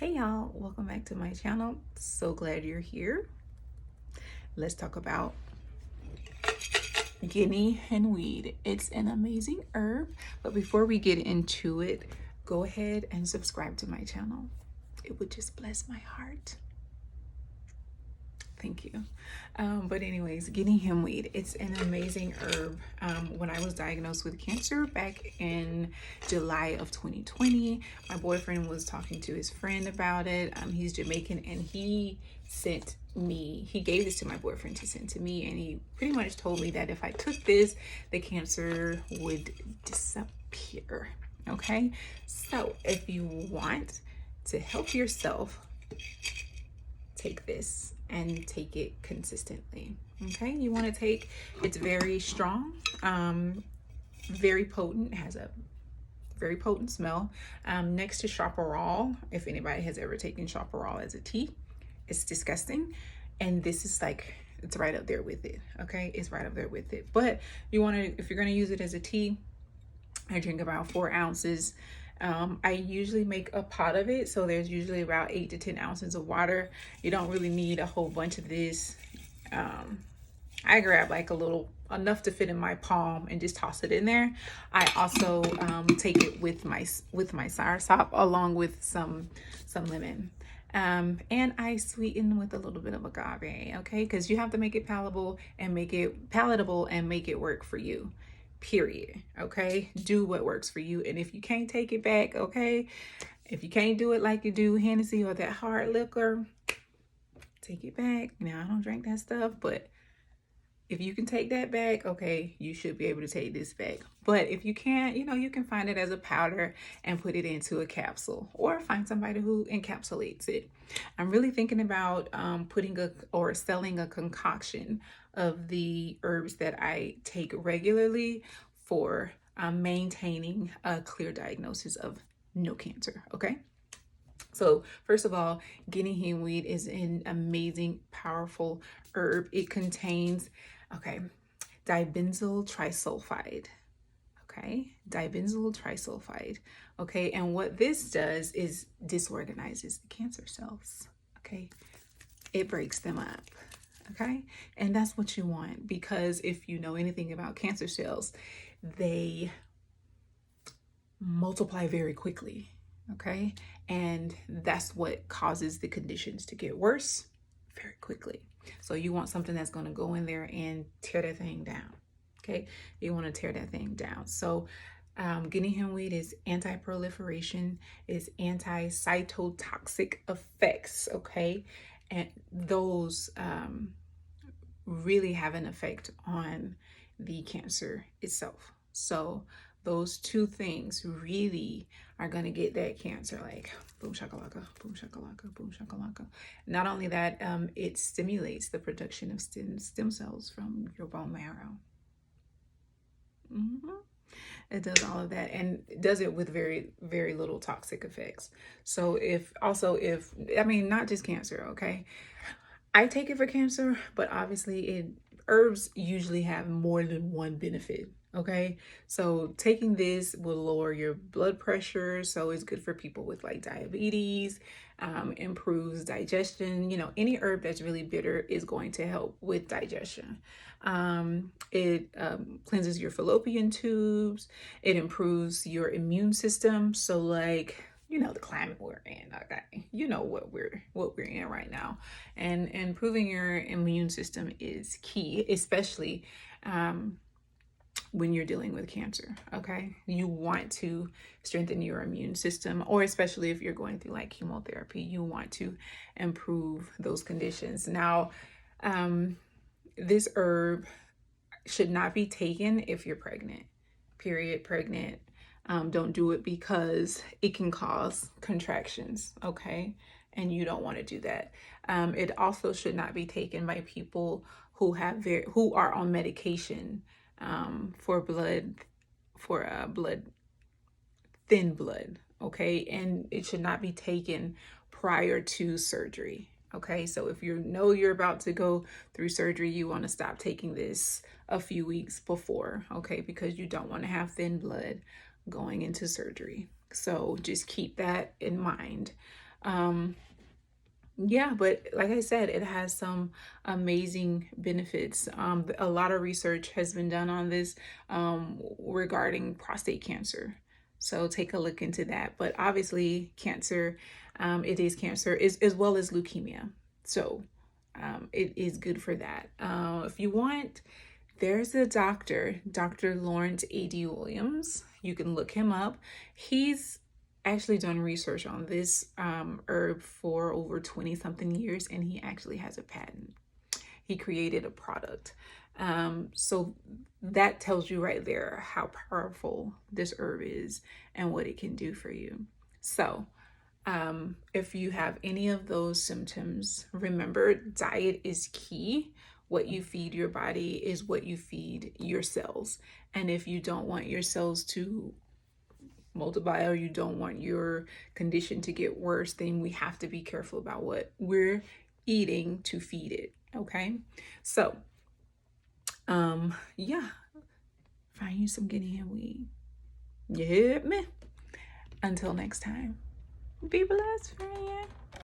Hey y'all, welcome back to my channel. So glad you're here. Let's talk about Guinea Henweed. It's an amazing herb, but before we get into it, go ahead and subscribe to my channel. It would just bless my heart. Thank you. But anyways, Guinea Henweed, it's an amazing herb. When I was diagnosed with cancer back in July of 2020, my boyfriend was talking to his friend about it. He's Jamaican, and he gave this to my boyfriend to send to me, and he pretty much told me that if I took this, the cancer would disappear. Okay, so if you want to help yourself, take this and take it consistently. Okay, you want to take, it's very strong, very potent, has a very potent smell. Next to chaparral, if anybody has ever taken chaparral as a tea, it's disgusting, and this is like, it's right up there with it. Okay, it's right up there with it. But you want to, if you're going to use it as a tea, I drink about 4 ounces. I usually make a pot of it, so there's usually about 8 to 10 ounces of water. You don't really need a whole bunch of this. I grab like a little, enough to fit in my palm, and just toss it in there. I also take it with my soursop along with some lemon. And I sweeten with a little bit of agave, okay? Because you have to make it palatable and make it work for you. Period. Okay, do what works for you. And if you can't take it back, okay, if you can't do it like you do Hennessy or that hard liquor, take it back. Now, I don't drink that stuff, but if you can take that back, okay, you should be able to take this back. But if you can't, you can find it as a powder and put it into a capsule, or find somebody who encapsulates it. I'm really thinking about selling a concoction of the herbs that I take regularly for maintaining a clear diagnosis of no cancer. Okay, so first of all, Guinea Henweed is an amazing, powerful herb. It contains dibenzoyl trisulfide. Okay, dibenzoyl trisulfide. Okay, and what this does is disorganizes the cancer cells. Okay, it breaks them up. Okay, and that's what you want, because if you know anything about cancer cells, they multiply very quickly. Okay, and that's what causes the conditions to get worse very quickly. So you want something that's going to go in there and tear that thing down. Okay, you want to tear that thing down. So Guinea Henweed is anti-proliferation, is anti-cytotoxic effects. Okay, and those really have an effect on the cancer itself. So those two things really are going to get that cancer like boom shakalaka, boom shakalaka, boom shakalaka. Not only that, it stimulates the production of stem cells from your bone marrow. It does all of that, and it does it with very, very little toxic effects. So not just cancer, okay? I take it for cancer, but obviously herbs usually have more than one benefit. Okay, so taking this will lower your blood pressure, so it's good for people with like diabetes, improves digestion. Any herb that's really bitter is going to help with digestion. It cleanses your fallopian tubes. It improves your immune system. So like, the climate we're in, okay, what we're in right now, and improving your immune system is key, especially when you're dealing with cancer. Okay, you want to strengthen your immune system, or especially if you're going through like chemotherapy, you want to improve those conditions. Now, this herb should not be taken if you're pregnant. Period. Pregnant. Don't do it, because it can cause contractions. Okay, and you don't want to do that. It also should not be taken by people who are on medication for thin blood. Okay, and it should not be taken prior to surgery. Okay, so if you're about to go through surgery, you want to stop taking this a few weeks before. Okay, because you don't want to have thin blood going into surgery. So just keep that in mind. Yeah, but like I said, it has some amazing benefits. A lot of research has been done on this regarding prostate cancer. So take a look into that. But obviously, cancer, it is cancer, as well as leukemia. So it is good for that. If you want, there's a doctor, Dr. Lawrence A.D. Williams. You can look him up. He's actually done research on this herb for over 20 something years, and he actually has a patent. He created a product. So that tells you right there how powerful this herb is and what it can do for you. So if you have any of those symptoms, remember, diet is key. What you feed your body is what you feed your cells. And if you don't want your cells to multiply, or you don't want your condition to get worse, then we have to be careful about what we're eating to feed it. Okay. So, yeah, find you some Guinea Henweed. You hit me. Until next time, be blessed, friend.